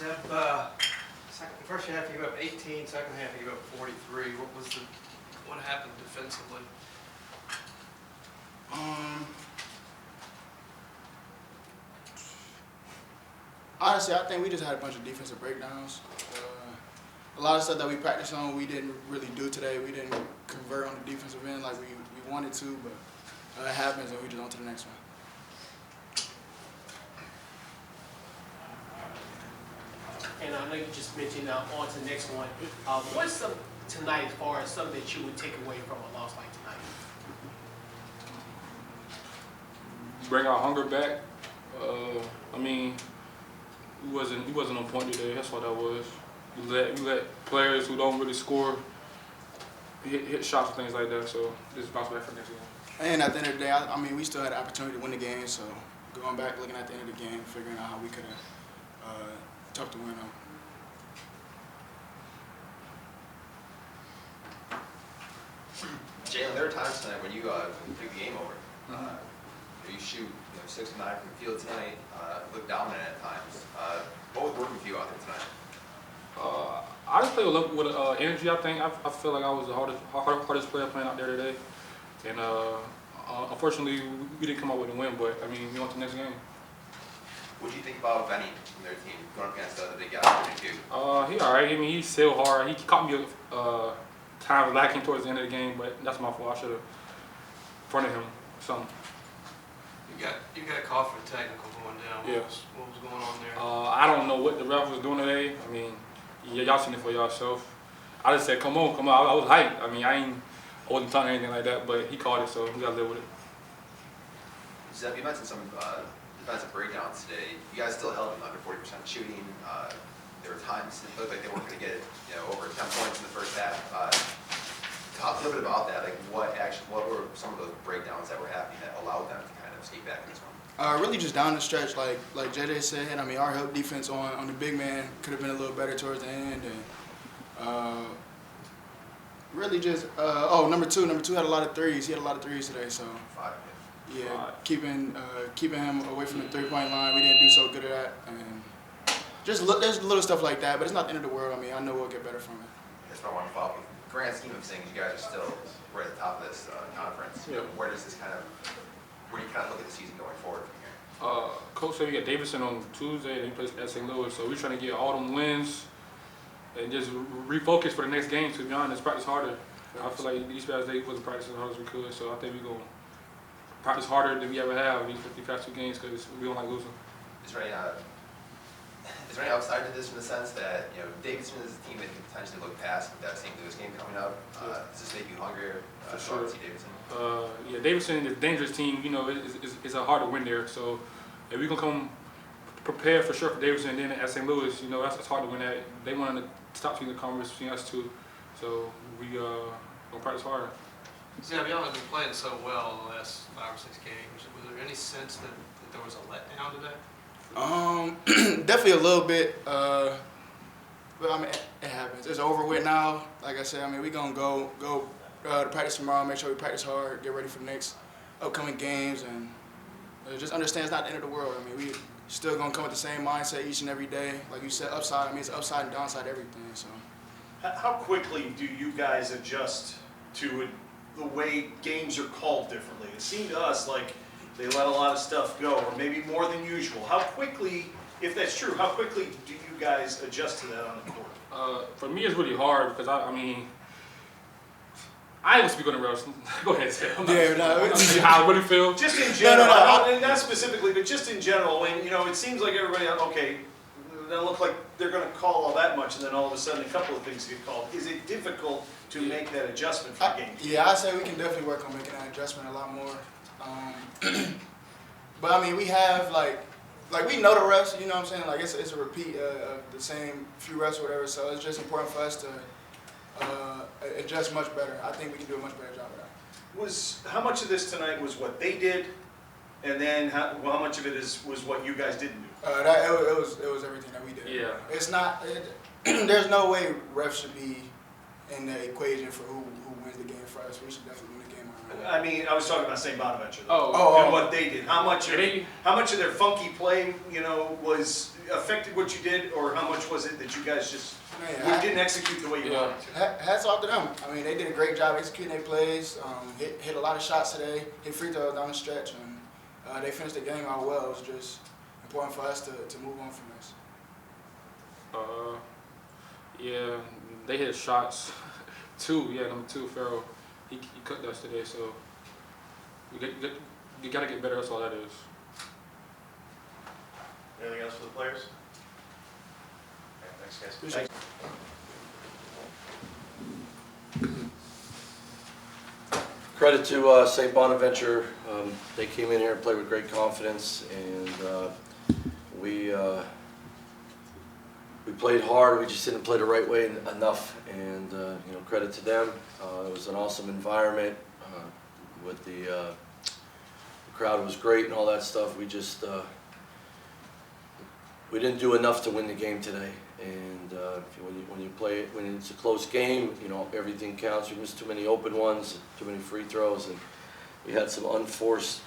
Zeb, first half you go up 18, second half you go up 43. What happened defensively? Honestly, I think we just had a bunch of defensive breakdowns. A lot of stuff that we practiced on, we didn't really do today. We didn't convert on the defensive end like we wanted to, but it happens, and we just on to the next one. And I know you just mentioned on to the next one. What's tonight as far as something that you would take away from a loss like tonight? Bring our hunger back. I mean, we wasn't on point today. That's what that was. We let players who don't really score hit shots and things like that. So just bounce back from next game. And at the end of the day, I mean, we still had the opportunity to win the game. So going back, looking at the end of the game, figuring out how we could have tucked the win out. Jalen, there are times tonight when you took the game over. You shoot 6 of 9 from the field tonight. Look dominant at times. What was working for you out there tonight? I just played with energy. I think I feel like I was the hardest player playing out there today, and unfortunately we didn't come out with a win. But I mean, we went to the next game. What do you think about Benny from their team going up against the big guy? He all right. I mean, he sailed hard. He caught me time lacking towards the end of the game, but that's my fault. I should have fronted him some. You got caught for technical going down. Yeah. What was going on there? I don't know what the ref was doing today. I mean, y'all seen it for yourself. I just said, come on. I was hyped. I mean, I wasn't talking anything like that, but he called it, so we got to live with it. Zeb, you mentioned some defensive breakdowns today. You guys still held them under 40% shooting. There were times it looked like they weren't going to get over 10 points in the first half. Talk a little bit about that. Like, what were some of those breakdowns that were happening that allowed them to kind of sneak back in this one? Really just down the stretch, like JJ said. I mean, our help defense on the big man could have been a little better towards the end, and really just number two had a lot of threes. He had a lot of threes today, so 5. yeah, keeping him away from the 3-point line. We didn't do so good at that, and just there's little stuff like that, but it's not the end of the world. I mean, I know we'll get better from it. That's what I want to follow up with. Grand scheme of things, you guys are still right at the top of this conference. Yeah. Where do you kind of look at the season going forward from here? Coach said we got Davidson on Tuesday, and he plays at St. Louis, so we're trying to get all them wins and just refocus for the next game. To be honest, practice harder. I feel like these past days wasn't practicing as hard as we could, so I think we're going to practice harder than we ever have these past 2 games because we don't like losing. Is there any upside to this in the sense that Davidson is a team that can potentially look past with that St. Louis game coming up? Does this make you hungrier For sure. to see Davidson? Yeah, Davidson is a dangerous team. It's a hard to win there. So if we can come prepared for sure for Davidson, and then at St. Louis, it's hard to win that. They wanted to stop between the conference between us two. So we gonna practice harder. Zeb, y'all have been playing so well the last 5 or 6 games. Was there any sense that there was a letdown today? Definitely a little bit, but I mean, it happens. It's over with now. Like I said, I mean, we're gonna go to practice tomorrow. Make sure we practice hard, get ready for the next upcoming games, and just understand it's not the end of the world. I mean, we still gonna come with the same mindset each and every day. Like you said, upside. I mean, it's upside and downside everything. So, how quickly do you guys adjust to the way games are called differently? It seemed to us like they let a lot of stuff go, or maybe more than usual. How quickly, if that's true, how quickly do you guys adjust to that on the court? For me, it's really hard because I mean, I ain't speak on the refs. Go ahead, Sam. I'm not sure how I really feel. Just in general, not specifically, but just in general. When it seems like everybody, okay, it doesn't look like they're going to call all that much, and then all of a sudden, a couple of things get called. Is it difficult to make that adjustment for the game? Yeah, I say we can definitely work on making that adjustment a lot more. But I mean, we have like we know the refs, you know what I'm saying? Like it's a repeat of the same few refs or whatever. So it's just important for us to adjust much better. I think we can do a much better job of that. How much of this tonight was what they did, and then how much of it was what you guys didn't do? It was everything that we did. Yeah. It's not. There's no way refs should be in the equation for who wins the game for us. We should definitely win the game on our own. I mean, I was talking about St. Bonaventure. Oh. And what they did. How much They- of their funky play, was affected what you did, or how much was it that you guys just didn't execute the way you wanted to? Hats off to them. I mean, they did a great job executing their plays. Hit a lot of shots today. Hit free throws down the stretch, and they finished the game out well. It was just important for us to move on from this. Yeah, they hit shots. Number 2, Farrell. He cooked us today, so you gotta get better. That's all that is. Anything else for the players? Okay, thanks, guys. Appreciate it. Credit to St. Bonaventure. They came in here and played with great confidence, and we played hard. We just didn't play the right way enough, and credit to them. It was an awesome environment. With the crowd was great and all that stuff. We just we didn't do enough to win the game today. And when you play it, when it's a close game, everything counts. We missed too many open ones, too many free throws, and we had some unforced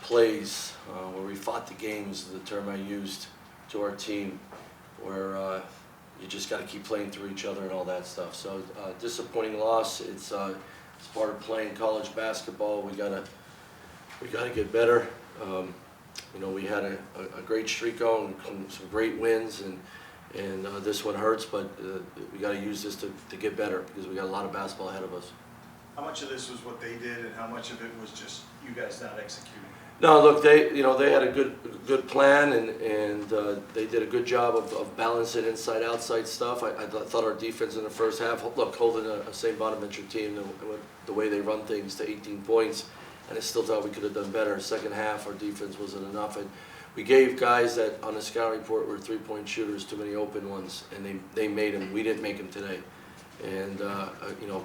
plays where we fought the game, is the term I used, to our team, where you just got to keep playing through each other and all that stuff. So disappointing loss. It's part of playing college basketball. We gotta get better. We had a great streak going, some great wins, and this one hurts, but we got to use this to get better, because we got a lot of basketball ahead of us. How much of this was what they did, and how much of it was just you guys not executing? No, look, they had a good plan, and they did a good job of balancing inside-outside stuff. I thought our defense in the first half, holding a St. Bonaventure team, the way they run things, to 18 points, and I still thought we could have done better. Second half, our defense wasn't enough, and we gave guys that on the scouting report were 3-point shooters too many open ones, and they made them. We didn't make them today, and a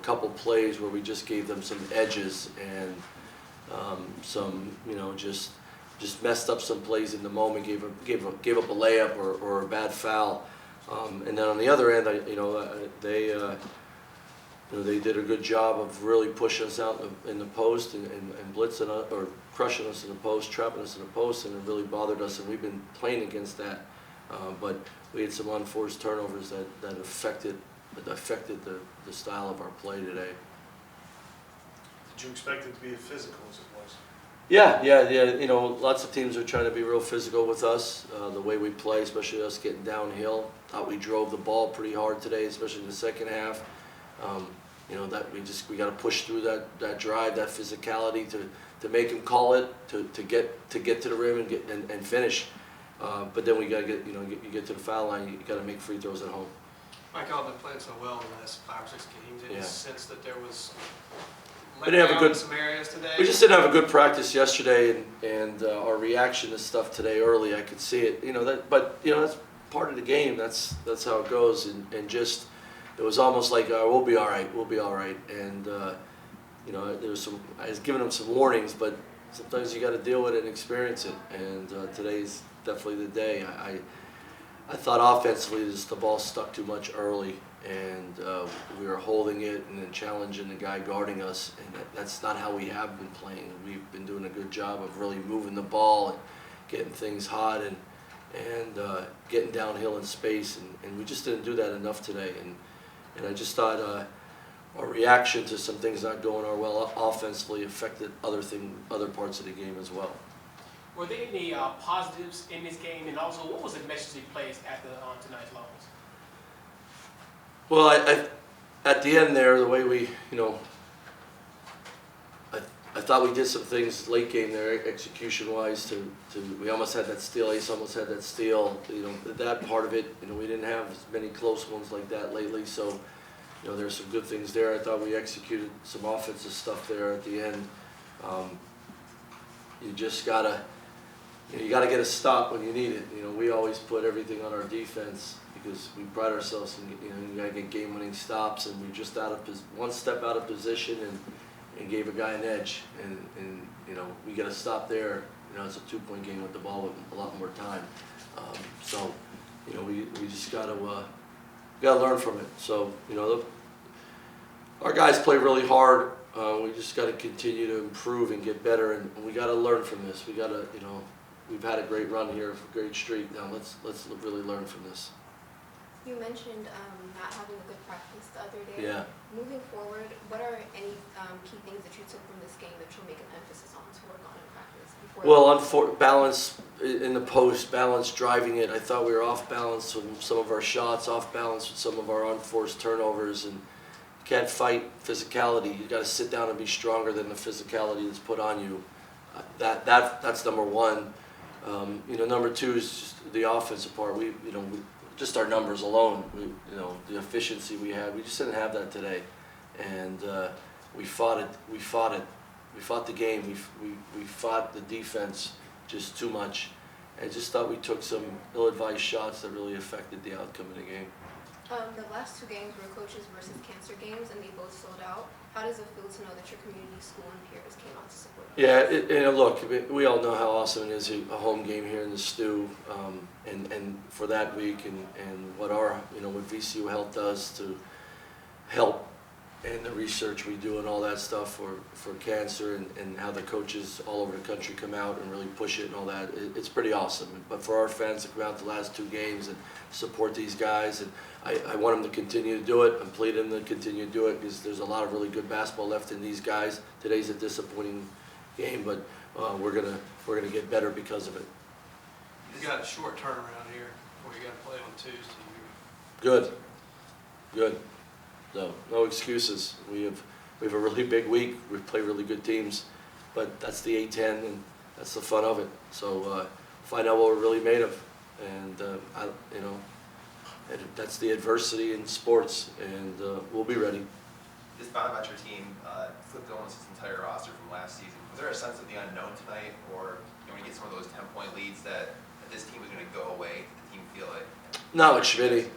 couple plays where we just gave them some edges, and some just messed up some plays in the moment, gave up a layup or a bad foul, and then on the other end, they did a good job of really pushing us out in the post and blitzing us, or crushing us in the post, trapping us in the post, and it really bothered us, and we've been playing against that. But we had some unforced turnovers that affected the style of our play today. Did you expect it to be as physical as it was? Yeah. Lots of teams are trying to be real physical with us. The way we play, especially us getting downhill. Thought we drove the ball pretty hard today, especially in the second half. That we got to push through that drive, that physicality to make them call it, to get to the rim and finish. But then we got to you get to the foul line. You got to make free throws at home. Mike, y'all have been playing so well in the last 5 or 6 games. Any Yeah. sense that there was We didn't have a good- in some areas today? We just didn't have a good practice yesterday, and our reaction to stuff today early, I could see it. But that's part of the game. That's how it goes, and just it was almost like we'll be all right, and there was some. I was giving them some warnings, but sometimes you got to deal with it and experience it. And today's definitely the day. I thought offensively, the ball stuck too much early, and we were holding it and then challenging the guy guarding us, and that's not how we have been playing. We've been doing a good job of really moving the ball and getting things hot and getting downhill in space, and we just didn't do that enough today. And I just thought our reaction to some things not going our well offensively affected other parts of the game as well. Were there any positives in this game, and also what was the message they placed after tonight's loss? Well, I at the end there, the way we, I thought we did some things late game there, execution-wise. We almost had that steal. Ace almost had that steal. That part of it. We didn't have as many close ones like that lately. So, there's some good things there. I thought we executed some offensive stuff there at the end. You just gotta get a stop when you need it. We always put everything on our defense because we pride ourselves in, you gotta get game-winning stops, and we're just one step out of position and gave a guy an edge, and we got to stop there. It's a 2-point game with the ball with a lot more time. So we just got to learn from it. So our guys play really hard We just got to continue to improve and get better, and we got to learn from this. We got to, we've had a great run here, a great streak. Now let's really learn from this. You mentioned not having a good practice the other day. Yeah. Moving forward, what are any key things that you took from this game that you'll make an emphasis on to work on in practice? Well, balance in the post, balance driving it. I thought we were off balance with some of our shots, off balance with some of our unforced turnovers, and you can't fight physicality. You got to sit down and be stronger than the physicality that's put on you. That's number one. Number two is just the offensive part. Just our numbers alone, the efficiency we had, we just didn't have that today, and we fought it. We fought the game. We fought the defense just too much. I just thought we took some ill-advised shots that really affected the outcome of the game. The last two games were coaches versus cancer games, and they both sold out. How does it feel to know that your community, school, and peers came out to support you? Yeah, look, we all know how awesome it is, a home game here in the Stew, and for that week, and what what VCU Health does to help, and the research we do and all that stuff for cancer, and how the coaches all over the country come out and really push it and all that. It's pretty awesome. But for our fans to come out the last two games and support these guys, and I want them to continue to do it. I'm pleading them to continue to do it because there's a lot of really good basketball left in these guys. Today's a disappointing game, but we're gonna get better because of it. You got a short turnaround here where you got to play on Tuesday. Good. No excuses. We have a really big week. We play really good teams, but that's the A-10 and that's the fun of it. So find out what we're really made of, and that's the adversity in sports, and we'll be ready. This Bonaventure team flipped almost its entire roster from last season. Was there a sense of the unknown tonight, or when you get some of those 10-point leads that this team was going to go away? Did the team feel like? No, it's Schmitty.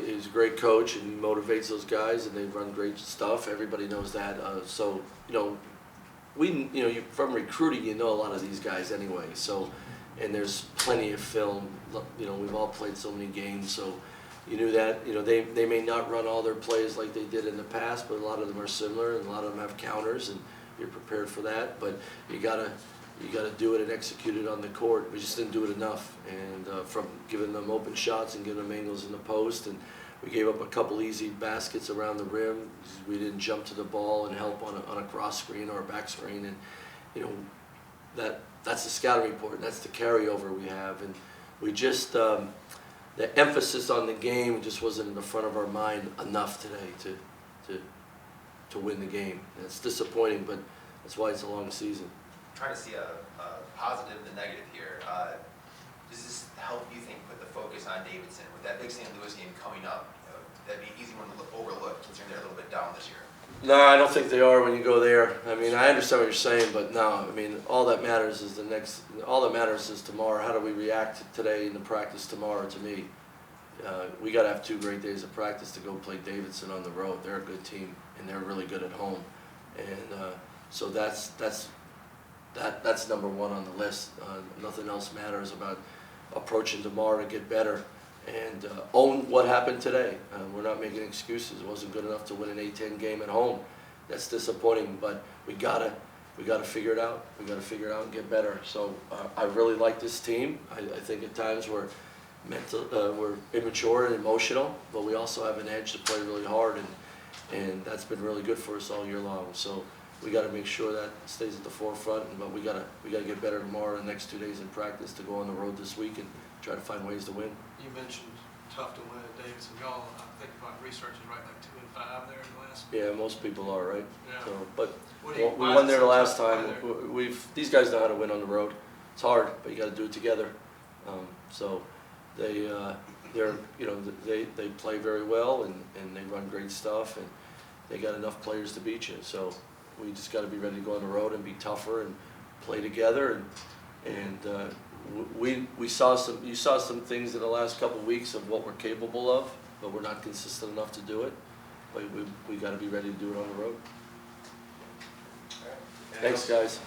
He's a great coach and he motivates those guys, and they run great stuff. Everybody knows that. From recruiting, you know a lot of these guys anyway. So, and there's plenty of film. We've all played so many games, so you knew that. They may not run all their plays like they did in the past, but a lot of them are similar, and a lot of them have counters, and you're prepared for that. But you gotta do it and execute it on the court. We just didn't do it enough, and from giving them open shots and giving them angles in the post, and we gave up a couple easy baskets around the rim. We didn't jump to the ball and help on a cross screen or a back screen, and that's the scouting report. That's the carryover we have, and we just the emphasis on the game just wasn't in the front of our mind enough today to win the game. And it's disappointing, but that's why it's a long season. Trying to see a positive and a negative here. Does this help, you think, put the focus on Davidson with that big St. Louis game coming up? That'd be an easy one to overlook, considering they're a little bit down this year. No, I don't think they are when you go there. I mean, I understand what you're saying, but no. I mean, all that matters is all that matters is tomorrow. How do we react today in the practice tomorrow? To me, we got to have 2 great days of practice to go play Davidson on the road. They're a good team, and they're really good at home, and so that's number one on the list. Nothing else matters about approaching tomorrow to get better and own what happened today. We're not making excuses. It wasn't good enough to win an A-10 game at home. That's disappointing, but we gotta figure it out. We gotta figure it out and get better. So I really like this team. I think at times we're immature and emotional, but we also have an edge to play really hard, and that's been really good for us all year long. So we got to make sure that stays at the forefront, but we got to get better tomorrow and the next 2 days in practice to go on the road this week and try to find ways to win. You mentioned tough to win at Davidson. Y'all, I think my research is right, like 2-5 there in the last. Yeah, most people are, right? Yeah. So, but What we won there the last time. These guys know how to win on the road. It's hard, but you got to do it together. So they play very well, and they run great stuff, and they got enough players to beat you. So we just got to be ready to go on the road and be tougher and play together. And you saw some things in the last couple of weeks of what we're capable of, but we're not consistent enough to do it. But we got to be ready to do it on the road. Thanks, guys.